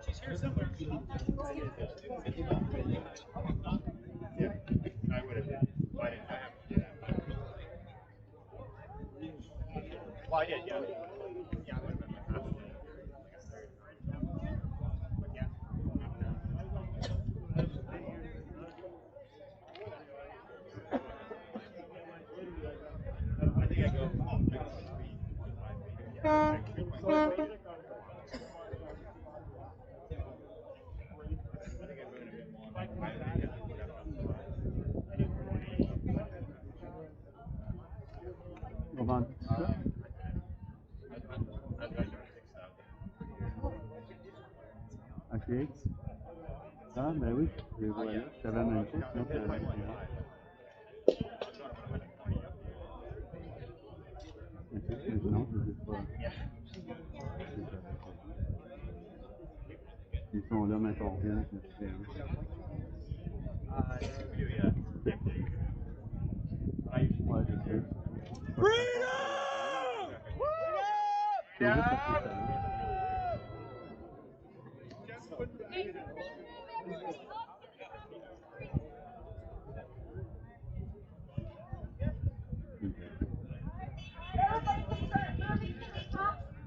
She's here somewhere. Yeah, I would have been. Why didn't I have to do that? Well, I did, yeah. Yeah, I would have been like half a day. Like a third. But yeah. I think I go, oh, I go 3. Yeah, I think I voted him more. Like, I think I would have done more. Romantischer. I've got 6,000. AX. Ah, ben oui, je les vois là. J'avais la même chose, sinon c'est la même chose. Ok, non, je ne sais pas. Ils sont là, mais on revient, je me souviens. Ouais, je sais. Freedom! Everybody can start moving to the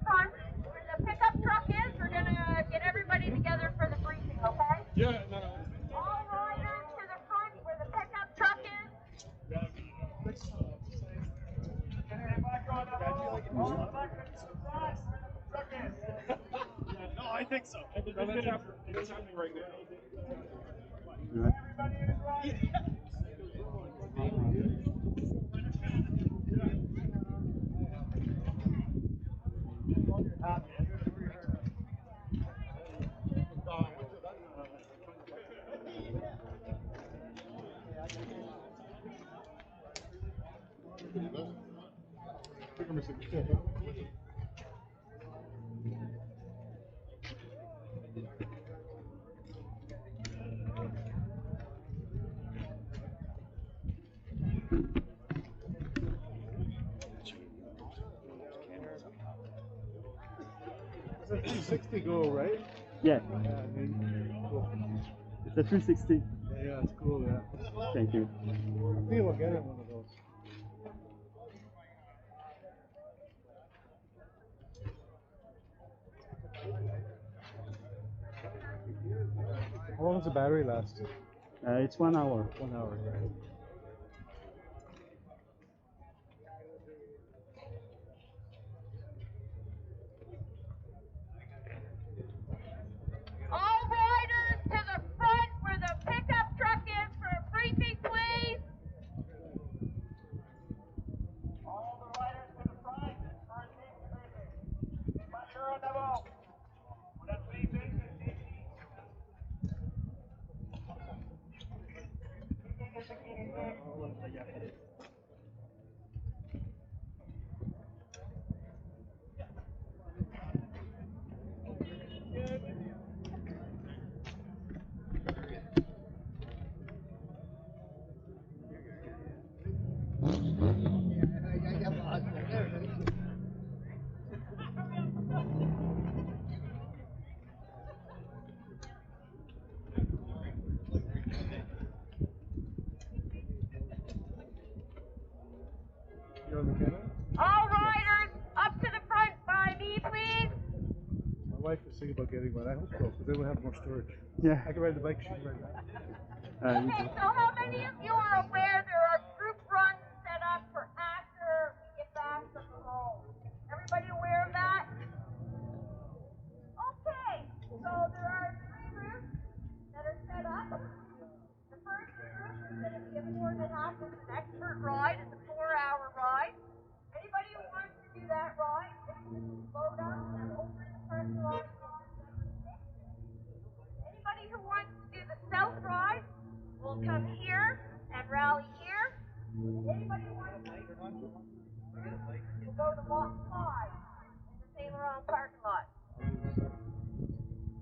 front where the pickup truck is. We're going to get everybody together for the briefing, okay? Yeah, no. All riders to the front where the pickup truck is. No, I think so. It's happening right now. Everybody is right. It's a 360 go, right? Yeah, Yeah, I mean, cool. it's a 360. Yeah, it's cool, yeah. Thank you. I think we'll get it one of those. How long does the battery last? It's 1 hour. 1 hour, right? All riders to the front where the pickup truck is for a briefing, please. All the riders to the front for a briefing. Mayor Navo. Una briefing. You're on the camera? All riders up to the front by me, please. My wife was thinking about getting one. I hope so, because then we'll have more storage. Yeah. I can ride the bike, she can ride that. Okay, so how many of you are aware there are group runs set up for after we get back from the roll? Everybody aware of that? Okay, so there are 3 routes that are set up. The first route is going to be a 4.5. It's an expert ride. It's a 4-hour ride. Anybody who wants to do that ride, load up and over in the parking lot. Anybody who wants to do the south ride will come here and rally here. Anybody who wants to do the will go to lot 5 in the St. Laurent parking lot.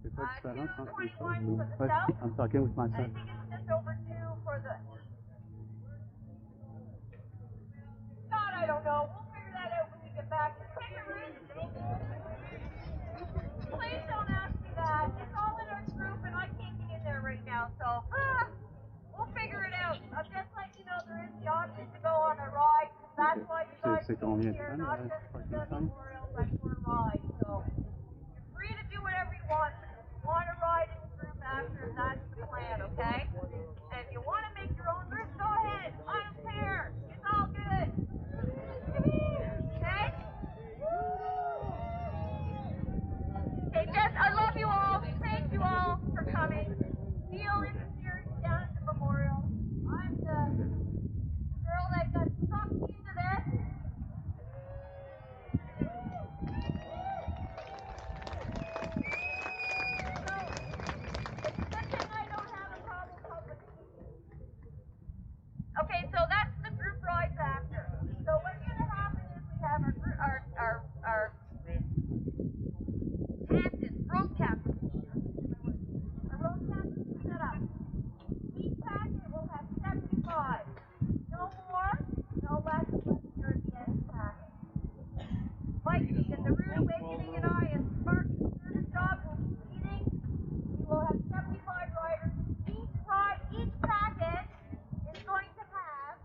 C'est pas différent entre les 221 for choses. the Ouais, south. I'm talking with I myself. think it's just over 2 for the God, I don't know. We'll figure that out when we c'est combien de here, temps, not le just for parking the time? memorial, but for rides. So you're free to do whatever you want. But if you want to ride in a group after, that's the plan, okay? And if you want to make your own route, go ahead. I don't care. It's all good. Okay? Okay, Jess, I love you all. Thank you all for coming. Neil is the series down at the memorial. I'm the girl that got sucked into this. So, it's a good thing I don't have a problem public speaking. Okay, so that's the group rides after. So what's going to happen is we have our captains, road captains. Our road captains are set up. Each packet will have 75. No more, no less unless you're at the end packet. Mikey and the Rude Awakening and I and Sparky Service Dog will be leading. We will have 75 riders. Each packet is going to have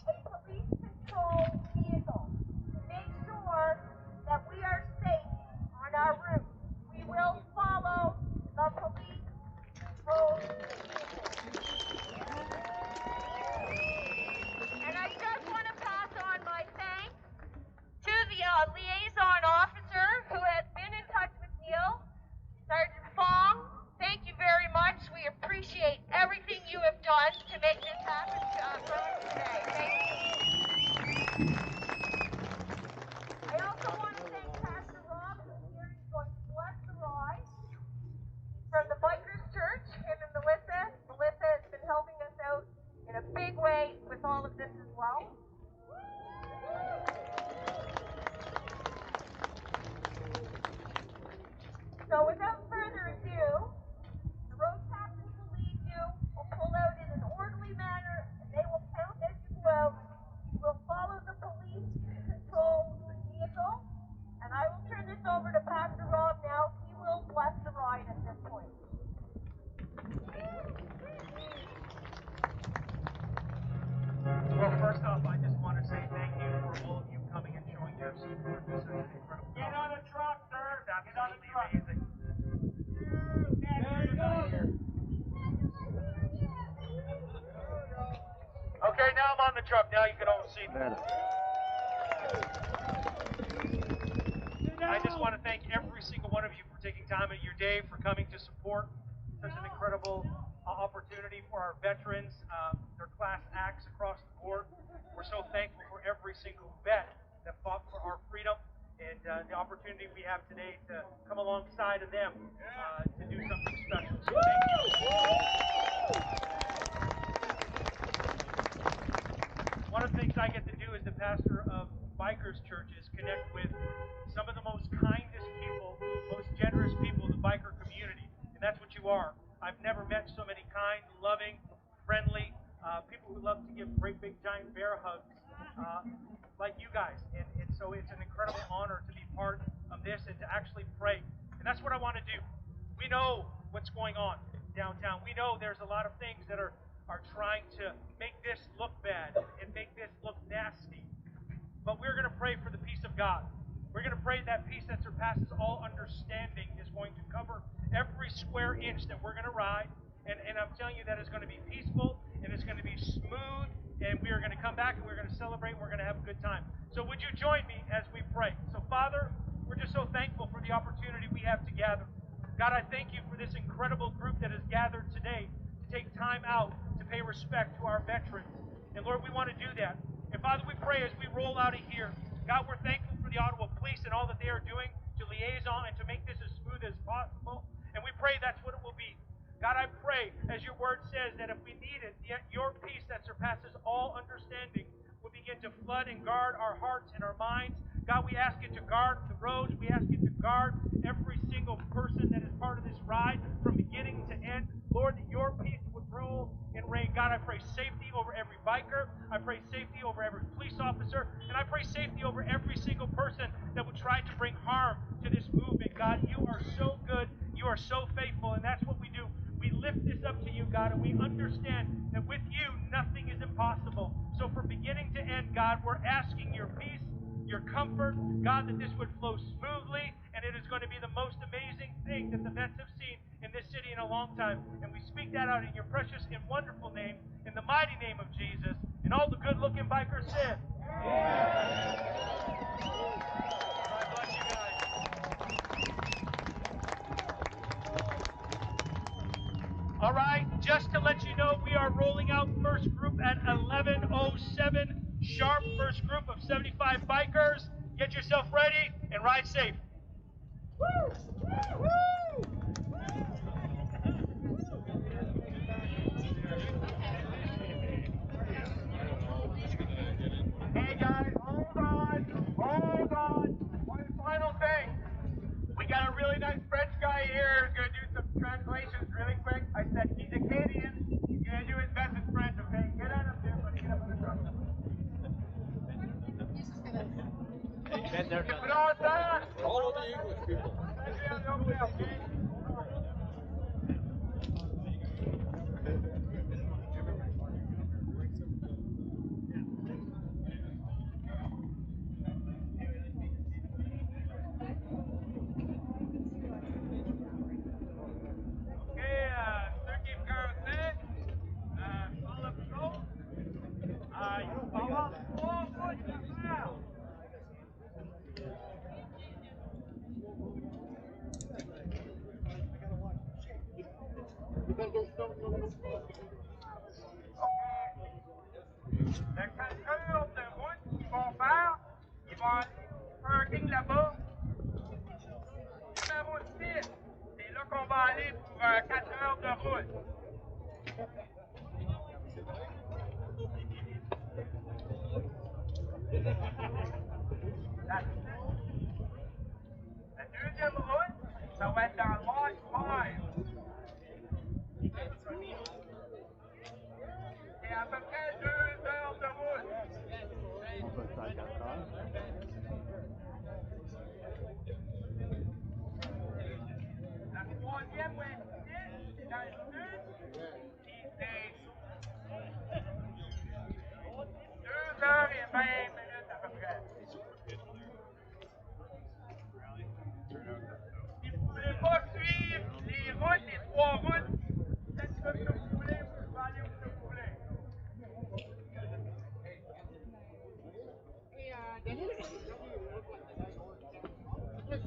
a police control vehicle to make sure that we are safe on our route. We will follow the police road vehicles. And I just want to pass on my thanks to the liaison officer who has been in touch with Neil, Sergeant Fong. Thank you very much. We appreciate everything you have done to make this happen for us today. Thank you. I also want to thank Pastor Rob, who's here. He's going to bless the ride. He's from the Bikers Church, him and Melissa. Melissa has been helping us out in a big way with all of this as well. So without further ado, the road captains will lead you, will pull out in an orderly manner, and they will count as you go out. You will follow the police control vehicle, and I will turn this over to Pastor Rob now. He will bless the ride at this point. Well, first off, I just want to say thank you for all of you coming and showing your support. This is an incredible. Get on the truck, sir. Get on the truck. Amazing. Okay, now I'm on the truck. Now you can all see me. I just want to thank every single one of you for taking time out of your day, for coming to support such an incredible opportunity for our veterans, their class acts across the board. We're so thankful for every single vet that fought for our freedom and the opportunity we have today to come alongside of them to do something special. So thank you. One of the things I get to do as the pastor of Bikers Church is connect with some of the most kindest people, most generous people in the biker community. And that's what you are. I've never met so many kind, loving, friendly people who love to give great big giant bear hugs like you guys. And so it's an incredible honor to be part of this and to actually pray. And that's what I want to do. We know what's going on downtown. We know there's a lot of things that are trying to make this look bad and make this look nasty. But we're going to pray for the peace of God. We're going to pray that peace that surpasses all understanding is going to cover every square inch that we're going to ride. And I'm telling you that it's going to be peaceful and it's going to be smooth. And we are going to come back and we're going to celebrate. We're going to have a good time. So would you join me as we pray? So Father, we're just so thankful for the opportunity we have to gather. God, I thank you for this incredible group that has gathered today to take time out to pay respect to our veterans. And Lord, we want to do that. And Father, we pray as we roll out of here, God, we're thankful for the Ottawa Police and all that they are doing to liaison and to make this as smooth as possible. And we pray that's what it will be. God, I pray, as your word says, that if we need it, yet your peace that surpasses all understanding will begin to flood and guard our hearts and our minds. God, we ask you to guard the roads. We ask you to guard every single person that is part of this ride from beginning to end. Lord, that your peace would rule and reign. God, I pray safety over every biker. I pray safety over every police officer. And I pray safety over every single person that would try to bring harm to this movement. God, you are so good. You are so faithful. And that's what we do. We lift this up to you, God, and we understand that with you, nothing is impossible. So for from beginning to end, God, we're asking your peace, your comfort, God, that this would flow smoothly, and it is going to be the most amazing thing that the vets have seen in this city in a long time. And we speak that out in your precious and wonderful name, in the mighty name of Jesus. And all the good-looking bikers said, God bless you guys. All right, just to let you know, we are rolling out first group at 11:07 sharp. First group of 75 bikers. Get yourself ready and ride safe. Woo! Woo! Hey guys, hold on. One final thing. We got a really nice French guy here who's going to do some translations really quick. I said he's a Canadian. He's going to do his best in French, okay? Get out of there, buddy. Get up in the truck. Follow the English people. Ceux qui français, sur le front, il va avoir 3 routes à faire. Le 4 heures de route qu'ils vont faire, ils vont aller au parking là-bas. Numéro 6, c'est là qu'on va aller pour 4 heures de route. La deuxième route, ça va être dans Lost Five. C'est à peu près 2 heures de route. On peut faire 4 heures. La troisième ouest, c'est dans le sud. Puis c'est 2h20 à peu près. Si vous ne voulez pas suivre les routes, les 3 routes, faites comme vous voulez, vous pouvez aller où vous voulez.